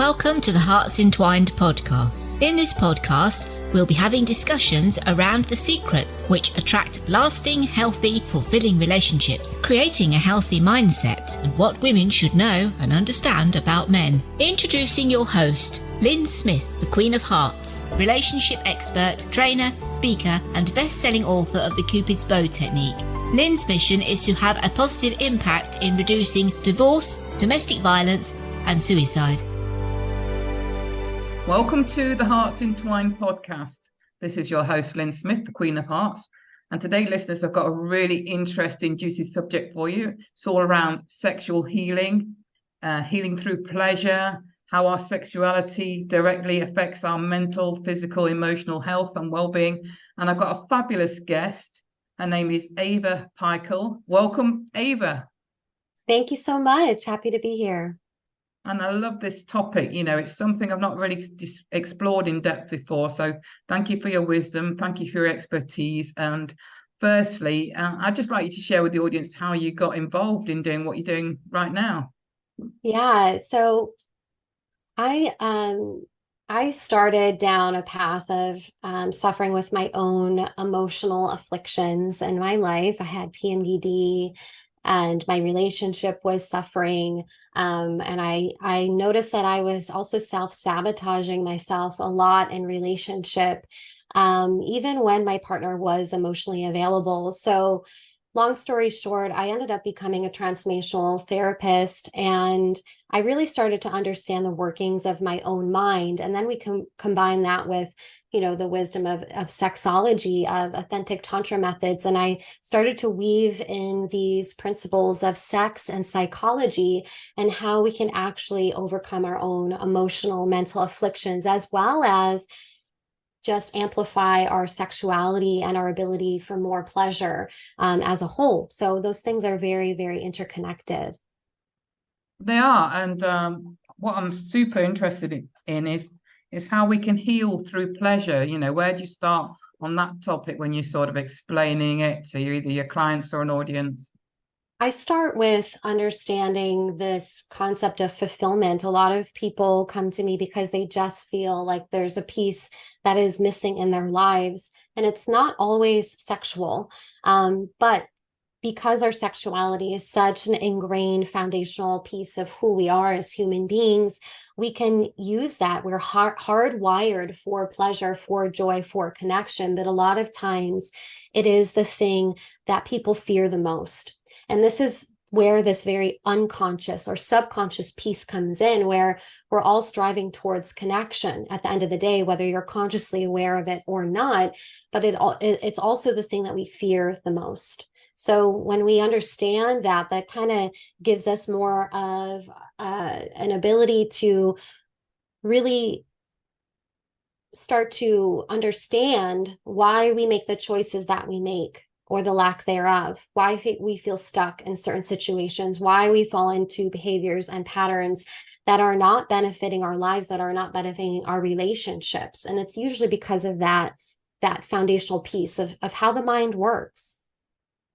Welcome to the HEARTS Entwined podcast. In this podcast, we'll be having discussions around the secrets which attract lasting, healthy, fulfilling relationships, creating a healthy mindset, and what women should know and understand about men. Introducing your host, Lyn Smith, the Queen of Hearts, relationship expert, trainer, speaker, and best-selling author of the Cupid's Bow technique. Lyn's mission is to have a positive impact in reducing divorce, domestic violence, and suicide. Welcome to the HEARTS Entwined podcast. This is your host, Lyn Smith, the Queen of Hearts. And today, listeners, I've got a really interesting, juicy subject for you. It's all around sexual healing, healing through pleasure, how our sexuality directly affects our mental, physical, emotional health and well-being. And I've got a fabulous guest. Her name is Ava Pikul. Welcome, Ava. Thank you so much. Happy to be here. And I love this topic. You know, it's something I've not really explored in depth before. So thank you for your wisdom. Thank you for your expertise. And firstly, I'd just like you to share with the audience how you got involved in doing what you're doing right now. Yeah. So I started down a path of suffering with my own emotional afflictions in my life. I had PMDD and my relationship was suffering. And I noticed that I was also self-sabotaging myself a lot in relationship, even when my partner was emotionally available. So long story short, I ended up becoming a transformational therapist, and I really started to understand the workings of my own mind. And then we can combine that with, you know, the wisdom of sexology, of authentic tantra methods. And I started to weave in these principles of sex and psychology and how we can actually overcome our own emotional, mental afflictions, as well as just amplify our sexuality and our ability for more pleasure as a whole. So those things are very, very interconnected. They are. And what I'm super interested in is how we can heal through pleasure. You know, where do you start on that topic when you're sort of explaining it to either your clients or an audience? I start with understanding this concept of fulfillment. A lot of people come to me because they just feel like there's a piece that is missing in their lives. And it's not always sexual, but because our sexuality is such an ingrained foundational piece of who we are as human beings, we can use that. We're hardwired for pleasure, for joy, for connection. But a lot of times it is the thing that people fear the most. And this is where this very unconscious or subconscious piece comes in, where we're all striving towards connection at the end of the day, whether you're consciously aware of it or not. But it's also the thing that we fear the most. So when we understand that, that kind of gives us more of an ability to really start to understand why we make the choices that we make, or the lack thereof, why we feel stuck in certain situations, why we fall into behaviors and patterns that are not benefiting our lives, that are not benefiting our relationships. And it's usually because of that foundational piece of how the mind works.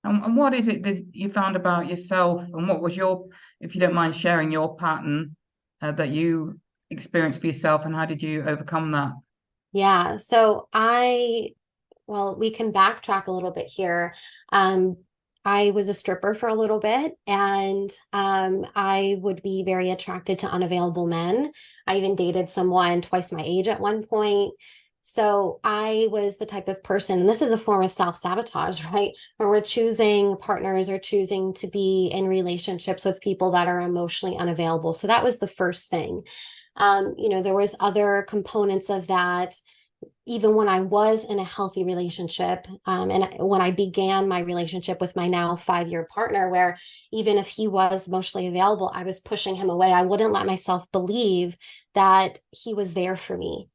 And what is it that you found about yourself, and what was your, if you don't mind sharing, your pattern that you experienced for yourself, and how did you overcome that? Yeah, so we can backtrack a little bit here. I was a stripper for a little bit, and I would be very attracted to unavailable men. I even dated someone twice my age at one point. So I was the type of person, and this is a form of self-sabotage, right? Where we're choosing partners or choosing to be in relationships with people that are emotionally unavailable. So that was the first thing. There was other components of that. Even when I was in a healthy relationship, and when I began my relationship with my now 5-year partner, where even if he was emotionally available, I was pushing him away. I wouldn't let myself believe that he was there for me.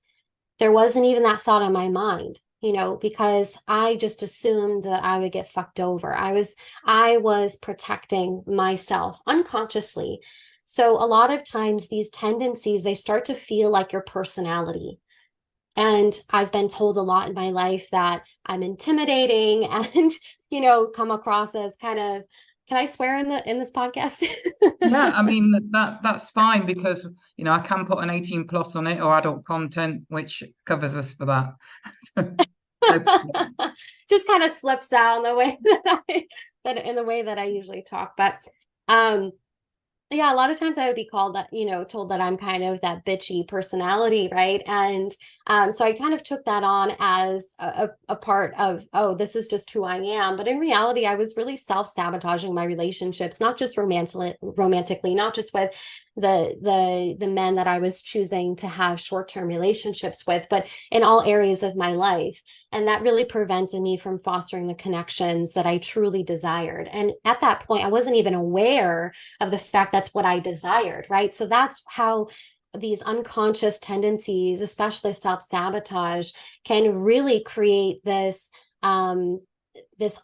There wasn't even that thought on my mind, because I just assumed that I would get fucked over. I was protecting myself unconsciously. So a lot of times these tendencies, they start to feel like your personality. And I've been told a lot in my life that I'm intimidating and, come across as kind of can I swear in this podcast? Yeah, I mean that's fine, because I can put an 18 plus on it, or adult content, which covers us for that. So, Just kind of slips out in the way that I usually talk. But yeah, a lot of times I would be called that, told that I'm kind of that bitchy personality, right? And so I kind of took that on as a part of, oh, this is just who I am. But in reality, I was really self-sabotaging my relationships, not just romantically, not just with the men that I was choosing to have short-term relationships with, but in all areas of my life. And that really prevented me from fostering the connections that I truly desired. And at that point, I wasn't even aware of the fact that's what I desired, right? So that's how these unconscious tendencies, especially self-sabotage, can really create this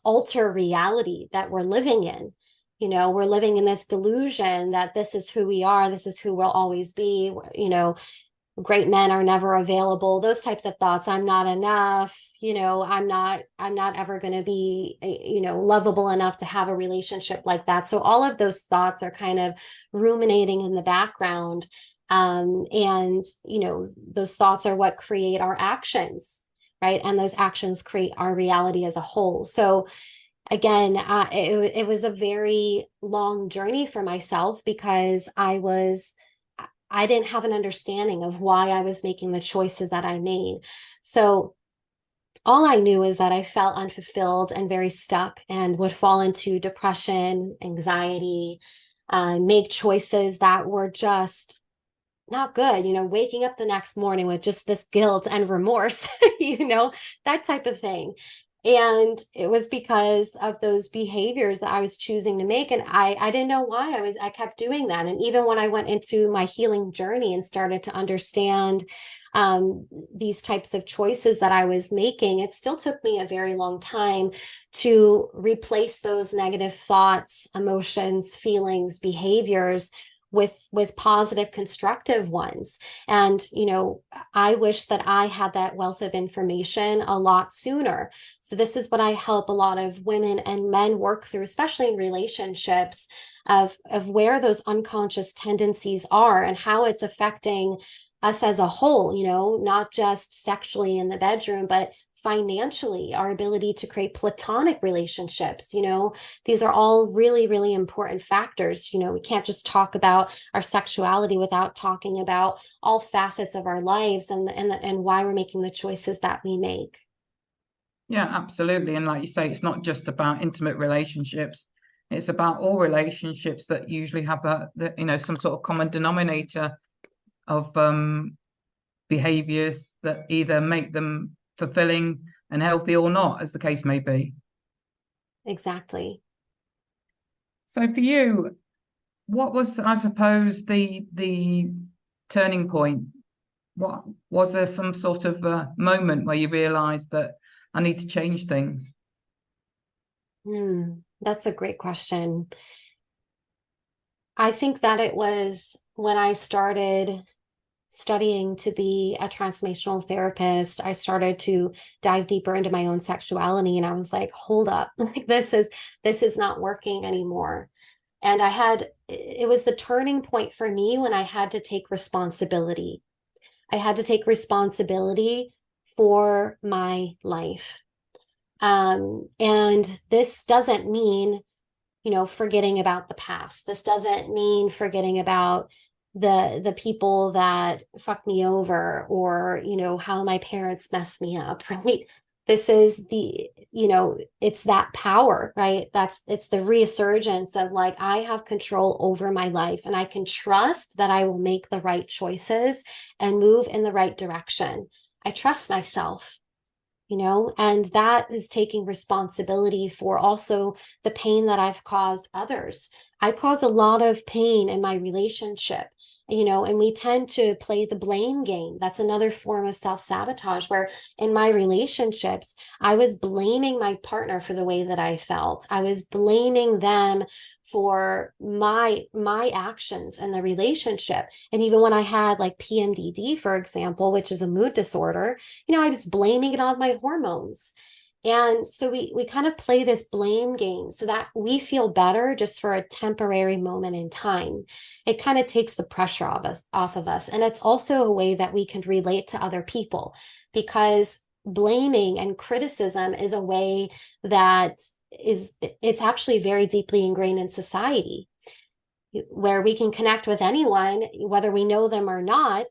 alter reality that we're living in. We're living in this delusion that this is who we are, this is who we'll always be, great men are never available, those types of thoughts. I'm not enough, I'm not ever going to be, lovable enough to have a relationship like that. So all of those thoughts are kind of ruminating in the background. And those thoughts are what create our actions, right? And those actions create our reality as a whole. So again, it was a very long journey for myself, because I didn't have an understanding of why I was making the choices that I made. So all I knew is that I felt unfulfilled and very stuck, and would fall into depression, anxiety, make choices that were just not good, waking up the next morning with just this guilt and remorse, that type of thing. And it was because of those behaviors that I was choosing to make. And I didn't know why I kept doing that. And even when I went into my healing journey and started to understand these types of choices that I was making, it still took me a very long time to replace those negative thoughts, emotions, feelings, behaviors with positive, constructive ones. And, I wish that I had that wealth of information a lot sooner. So this is what I help a lot of women and men work through, especially in relationships, of where those unconscious tendencies are and how it's affecting us as a whole, not just sexually in the bedroom, but financially, our ability to create platonic relationships. These are all really, really important factors. We can't just talk about our sexuality without talking about all facets of our lives and why we're making the choices that we make. Yeah, absolutely. And like you say, it's not just about intimate relationships. It's about all relationships that usually have some sort of common denominator of behaviors that either make them fulfilling and healthy or not, as the case may be. Exactly. So for you, what was, I suppose, the turning point? What was there some sort of moment where you realized that I need to change things? That's a great question. I think that it was when I started studying to be a transformational therapist. I started to dive deeper into my own sexuality, and I was like, hold up, like this is not working anymore. And it was the turning point for me when I had to take responsibility. I had to take responsibility for my life. And this doesn't mean, forgetting about the past. This doesn't mean forgetting about the people that fucked me over, or how my parents messed me up, right? This is it's that power, right? It's the resurgence of like, I have control over my life, and I can trust that I will make the right choices and move in the right direction. I trust myself, and that is taking responsibility for also the pain that I've caused others. I caused a lot of pain in my relationship, and we tend to play the blame game. That's another form of self-sabotage, where in my relationships, I was blaming my partner for the way that I felt. I was blaming them for my actions in the relationship. And even when I had like PMDD, for example, which is a mood disorder, I was blaming it on my hormones. And so we kind of play this blame game so that we feel better just for a temporary moment in time. It kind of takes the pressure off of us. And it's also a way that we can relate to other people, because blaming and criticism is a way that it's actually very deeply ingrained in society, where we can connect with anyone, whether we know them or not,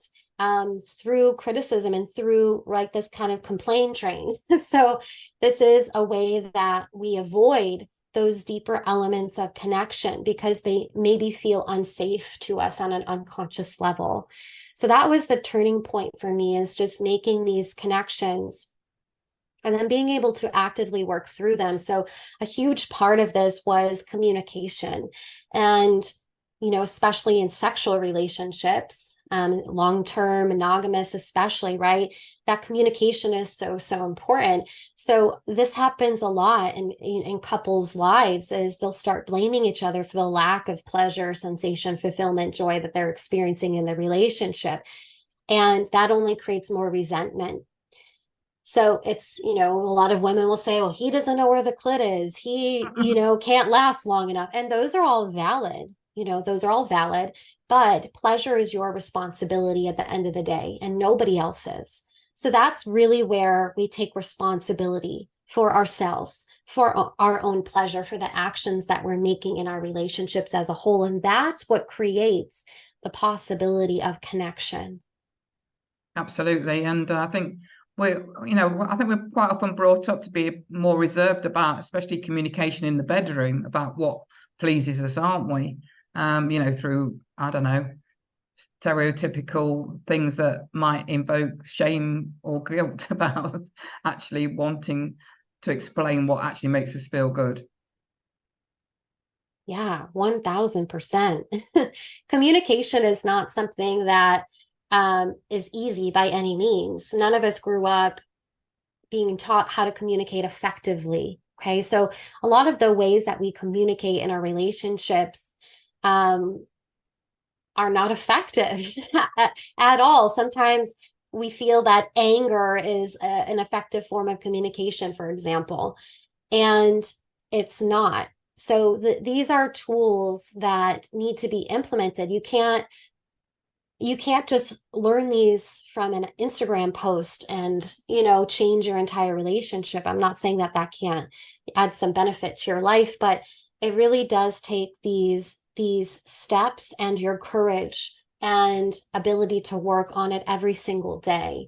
through criticism and through like this kind of complaint train. So this is a way that we avoid those deeper elements of connection because they maybe feel unsafe to us on an unconscious level. So that was the turning point for me, is just making these connections and then being able to actively work through them. So a huge part of this was communication. And, you know, especially in sexual relationships, long-term, monogamous, especially, right? That communication is so, so important. So this happens a lot in couples' lives, is they'll start blaming each other for the lack of pleasure, sensation, fulfillment, joy that they're experiencing in the relationship. And that only creates more resentment. So it's, you know, a lot of women will say, well, he doesn't know where the clit is. He, you know, can't last long enough. And those are all valid. You know, those are all valid, but pleasure is your responsibility at the end of the day, and nobody else's. So that's really where we take responsibility for ourselves, for our own pleasure, for the actions that we're making in our relationships as a whole. And that's what creates the possibility of connection. Absolutely. And I think we're quite often brought up to be more reserved about, especially communication in the bedroom, about what pleases us, aren't we? You know, through, I don't know, stereotypical things that might invoke shame or guilt about actually wanting to explain what actually makes us feel good. Yeah, 1000%. Communication is not something that is easy by any means. None of us grew up being taught how to communicate effectively. Okay, so a lot of the ways that we communicate in our relationships are not effective at all. Sometimes we feel that anger is an effective form of communication, for example, and it's not. So these are tools that need to be implemented. You can't just learn these from an Instagram post and, you know, change your entire relationship. I'm not saying that can't add some benefit to your life, but it really does take these steps and your courage and ability to work on it every single day.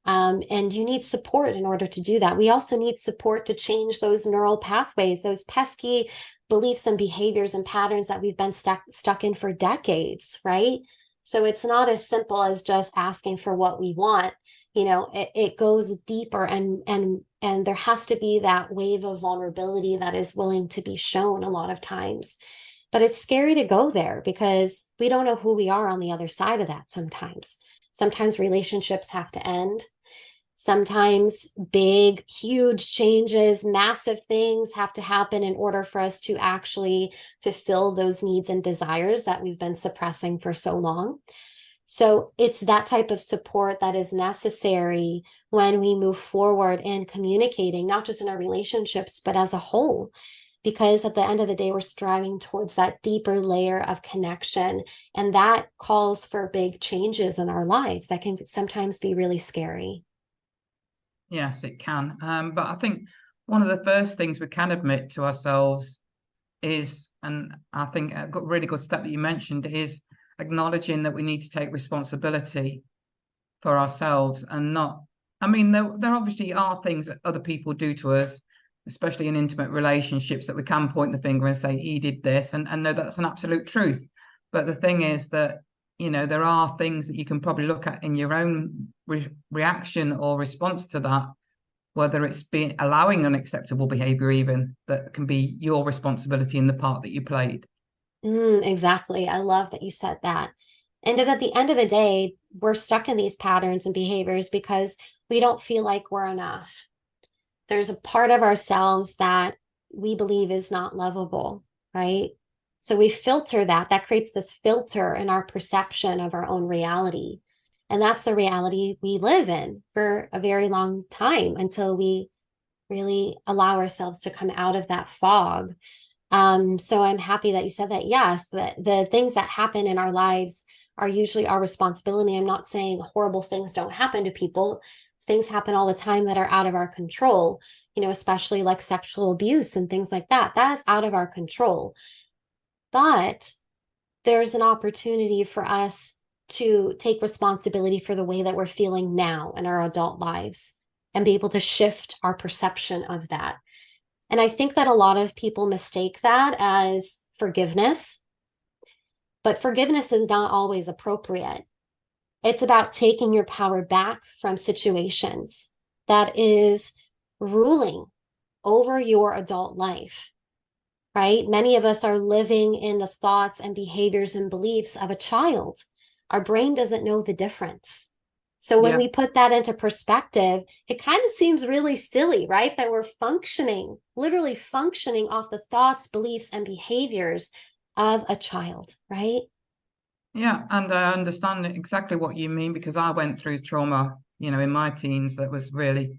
And you need support in order to do that. We also need support to change those neural pathways, those pesky beliefs and behaviors and patterns that we've been stuck in for decades, right? So it's not as simple as just asking for what we want. You know, it goes deeper, and there has to be that wave of vulnerability that is willing to be shown a lot of times. But it's scary to go there because we don't know who we are on the other side of that sometimes. Sometimes relationships have to end. Sometimes big, huge changes, massive things have to happen in order for us to actually fulfill those needs and desires that we've been suppressing for so long. So it's that type of support that is necessary when we move forward in communicating, not just in our relationships, but as a whole. Because at the end of the day, we're striving towards that deeper layer of connection. And that calls for big changes in our lives that can sometimes be really scary. Yes, it can. But I think one of the first things we can admit to ourselves is, and I think a really good step that you mentioned, is acknowledging that we need to take responsibility for ourselves and not, I mean, there obviously are things that other people do to us, especially in intimate relationships, that we can point the finger and say, he did this, and know that's an absolute truth. But the thing is that, you know, there are things that you can probably look at in your own reaction or response to that, whether it's been allowing unacceptable behavior, even, that can be your responsibility in the part that you played. Exactly. I love that you said that. And at the end of the day, we're stuck in these patterns and behaviors because we don't feel like we're enough. There's a part of ourselves that we believe is not lovable, right? So we filter that creates this filter in our perception of our own reality. And that's the reality we live in for a very long time until we really allow ourselves to come out of that fog. So I'm happy that you said that. Yes, the things that happen in our lives are usually our responsibility. I'm not saying horrible things don't happen to people. Things happen all the time that are out of our control, especially like sexual abuse and things like that. That is out of our control. But there's an opportunity for us to take responsibility for the way that we're feeling now in our adult lives and be able to shift our perception of that. And I think that a lot of people mistake that as forgiveness, but forgiveness is not always appropriate. It's about taking your power back from situations that is ruling over your adult life, right? Many of us are living in the thoughts and behaviors and beliefs of a child. Our brain doesn't know the difference. So when we put that into perspective, it kind of seems really silly, right? That we're literally functioning off the thoughts, beliefs, and behaviors of a child, right? Yeah, and I understand exactly what you mean, because I went through trauma, in my teens that was really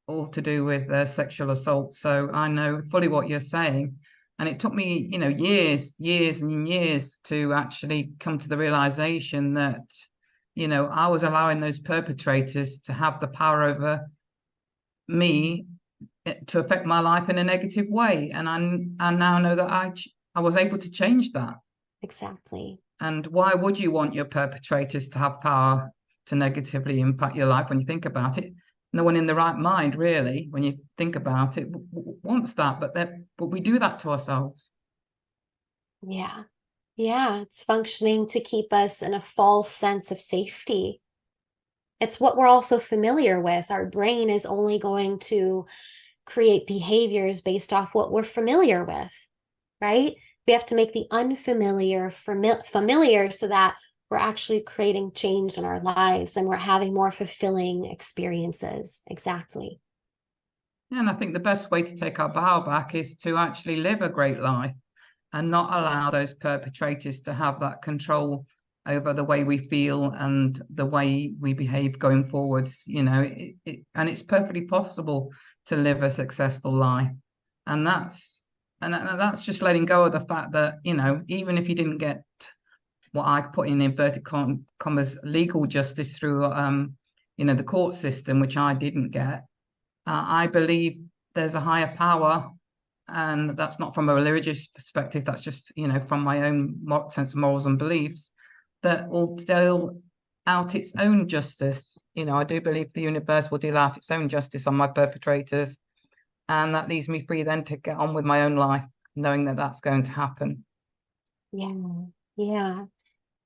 all to do with sexual assault. So I know fully what you're saying. And it took me, years and years to actually come to the realization that, I was allowing those perpetrators to have the power over me to affect my life in a negative way. And I now know that I was able to change that. Exactly. And why would you want your perpetrators to have power to negatively impact your life? When you think about it, no one in the right mind, really, when you think about it, wants that. But we do that to ourselves. Yeah. Yeah. It's functioning to keep us in a false sense of safety. It's what we're also familiar with. Our brain is only going to create behaviors based off what we're familiar with, right? We have to make the unfamiliar familiar so that we're actually creating change in our lives and we're having more fulfilling experiences. Exactly. And I think the best way to take our power back is to actually live a great life and not allow those perpetrators to have that control over the way we feel and the way we behave going forwards. And it's perfectly possible to live a successful life. And that's just letting go of the fact that, even if you didn't get what I put in inverted commas legal justice through the court system, which I didn't get, I believe there's a higher power. And that's not from a religious perspective, that's just from my own sense of morals and beliefs, that will deal out its own justice. I do believe the universe will deal out its own justice on my perpetrators, and that leaves me free then to get on with my own life, knowing that that's going to happen. Yeah.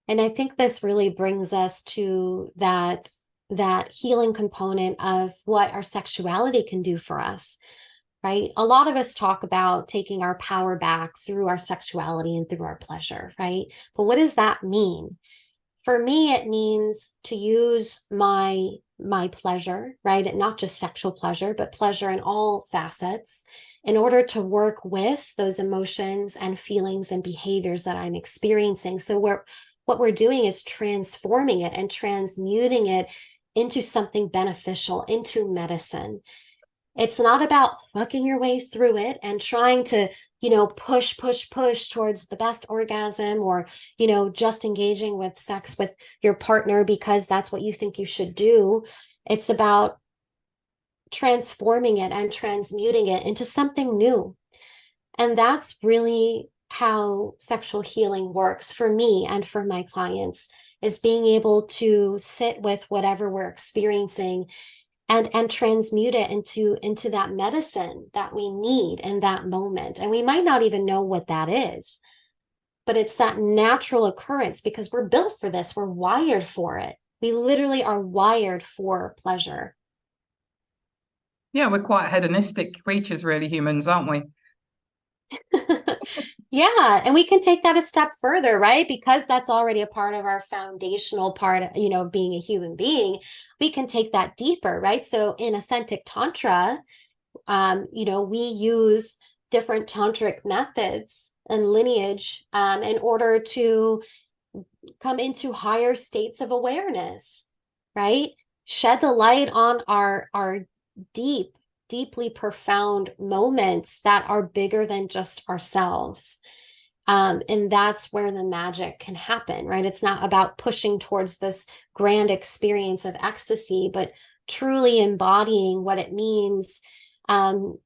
And I think this really brings us to that healing component of what our sexuality can do for us, right? A lot of us talk about taking our power back through our sexuality and through our pleasure, right? But what does that mean? For me, it means to use my pleasure, right? And not just sexual pleasure, but pleasure in all facets, in order to work with those emotions and feelings and behaviors that I'm experiencing. So what we're doing is transforming it and transmuting it into something beneficial, into medicine. It's not about fucking your way through it and trying to, push towards the best orgasm, or, just engaging with sex with your partner because that's what you think you should do. It's about transforming it and transmuting it into something new. And that's really how sexual healing works for me and for my clients, is being able to sit with whatever we're experiencing and transmute it into that medicine that we need in that moment. And we might not even know what that is, but it's that natural occurrence because we're built for this. We're wired for it. We literally are wired for pleasure. Yeah, we're quite hedonistic creatures, really, humans, aren't we? Yeah. And we can take that a step further, right? Because that's already a part of our foundational part, of being a human being. We can take that deeper, right? So in authentic Tantra, we use different tantric methods and lineage in order to come into higher states of awareness, right? Shed the light on our deep deeply profound moments that are bigger than just ourselves. And that's where the magic can happen, right? It's not about pushing towards this grand experience of ecstasy, but truly embodying what it means. And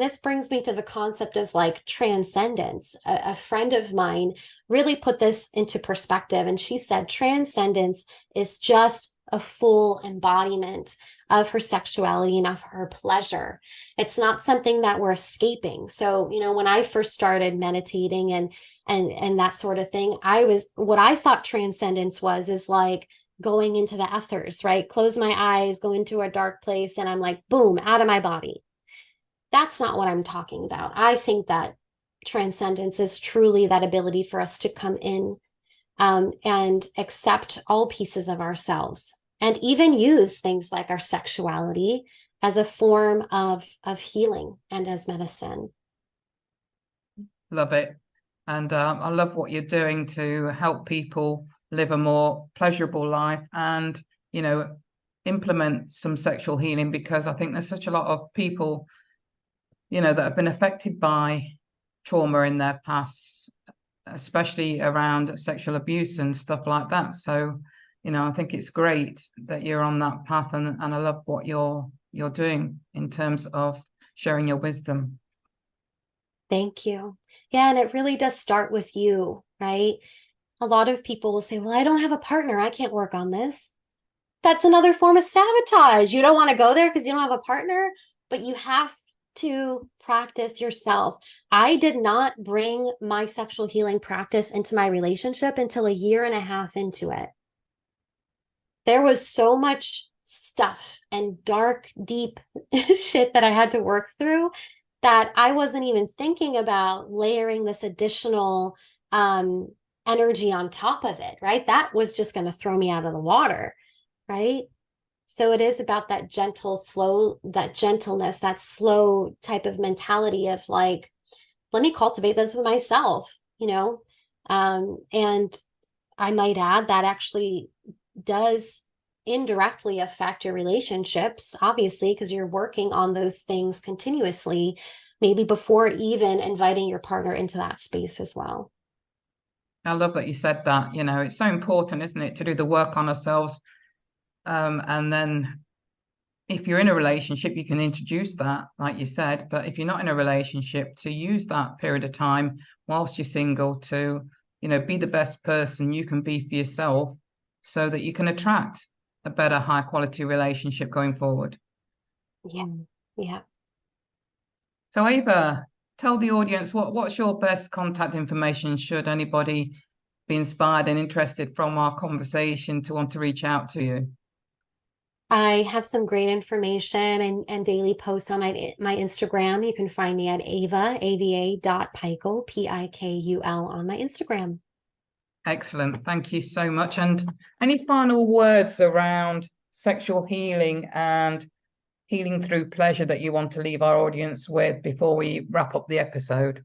this brings me to the concept of like transcendence. A friend of mine really put this into perspective, and she said transcendence is just a full embodiment of her sexuality and of her pleasure. It's not something that we're escaping. So, when I first started meditating and that sort of thing, what I thought transcendence is like going into the ethers, right? Close my eyes, go into a dark place, and I'm like, boom, out of my body. That's not what I'm talking about. I think that transcendence is truly that ability for us to come in and accept all pieces of ourselves, and even use things like our sexuality as a form of healing and as medicine. Love it. And I love what you're doing to help people live a more pleasurable life and, implement some sexual healing, because I think there's such a lot of people, that have been affected by trauma in their past, especially around sexual abuse and stuff like that. So, I think it's great that you're on that path, and I love what you're doing in terms of sharing your wisdom. Thank you. Yeah, and it really does start with you, right? A lot of people will say, well, I don't have a partner, I can't work on this. That's another form of sabotage. You don't want to go there because you don't have a partner, but you have to practice yourself. I did not bring my sexual healing practice into my relationship until 1.5 years into it. There was so much stuff and dark, deep shit that I had to work through that I wasn't even thinking about layering this additional energy on top of it, right? That was just going to throw me out of the water, right? So it is about that gentleness, that slow type of mentality of like, let me cultivate this with myself, and I might add that actually does indirectly affect your relationships, obviously, because you're working on those things continuously, maybe before even inviting your partner into that space as well. I love that you said that. It's so important, isn't it, to do the work on ourselves. And then if you're in a relationship, you can introduce that, like you said. But if you're not in a relationship, to use that period of time whilst you're single to, be the best person you can be for yourself, so that you can attract a better, high quality relationship going forward. Yeah. So Ava, tell the audience what's your best contact information should anybody be inspired and interested from our conversation to want to reach out to you. I have some great information and daily posts on my Instagram. You can find me at ava.pikul, Pikul on my Instagram. Excellent. Thank you so much. And any final words around sexual healing and healing through pleasure that you want to leave our audience with before we wrap up the episode?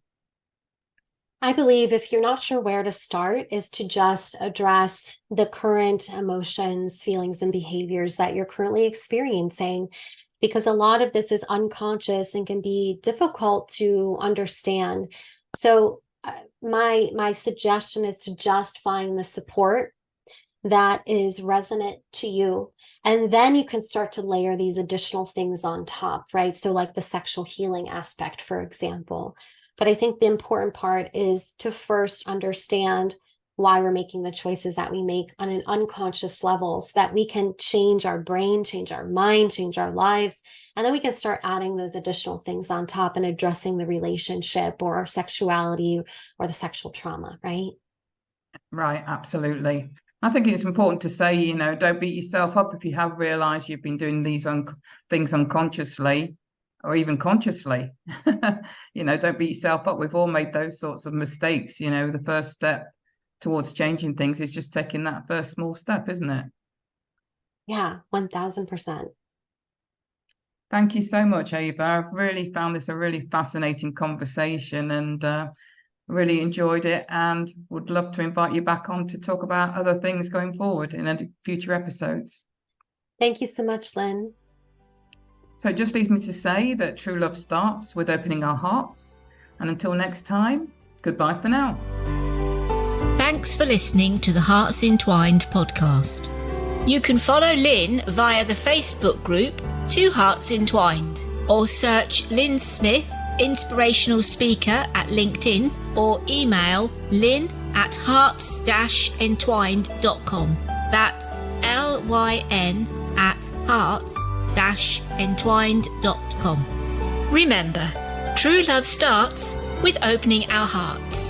I believe if you're not sure where to start, is to just address the current emotions, feelings, and behaviors that you're currently experiencing, because a lot of this is unconscious and can be difficult to understand. So my suggestion is to just find the support that is resonant to you. And then you can start to layer these additional things on top, right? So like the sexual healing aspect, for example. But I think the important part is to first understand why we're making the choices that we make on an unconscious level, so that we can change our brain, change our mind, change our lives. And then we can start adding those additional things on top and addressing the relationship or our sexuality or the sexual trauma, right? Right, absolutely. I think it's important to say, don't beat yourself up if you have realized you've been doing these things unconsciously or even consciously. Don't beat yourself up. We've all made those sorts of mistakes. The first step towards changing things is just taking that first small step, isn't it? Yeah, 1000%. Thank you so much, Ava. I've really found this a really fascinating conversation and really enjoyed it, and would love to invite you back on to talk about other things going forward in future episodes. Thank you so much, Lyn. So it just leaves me to say that true love starts with opening our hearts. And until next time, goodbye for now. Thanks for listening to the Hearts Entwined podcast. You can follow Lyn via the Facebook group Two Hearts Entwined, or search Lyn Smith, inspirational speaker, at LinkedIn, or email lyn@hearts-entwined.com. That's LYN@hearts-entwined.com. Remember, true love starts with opening our hearts.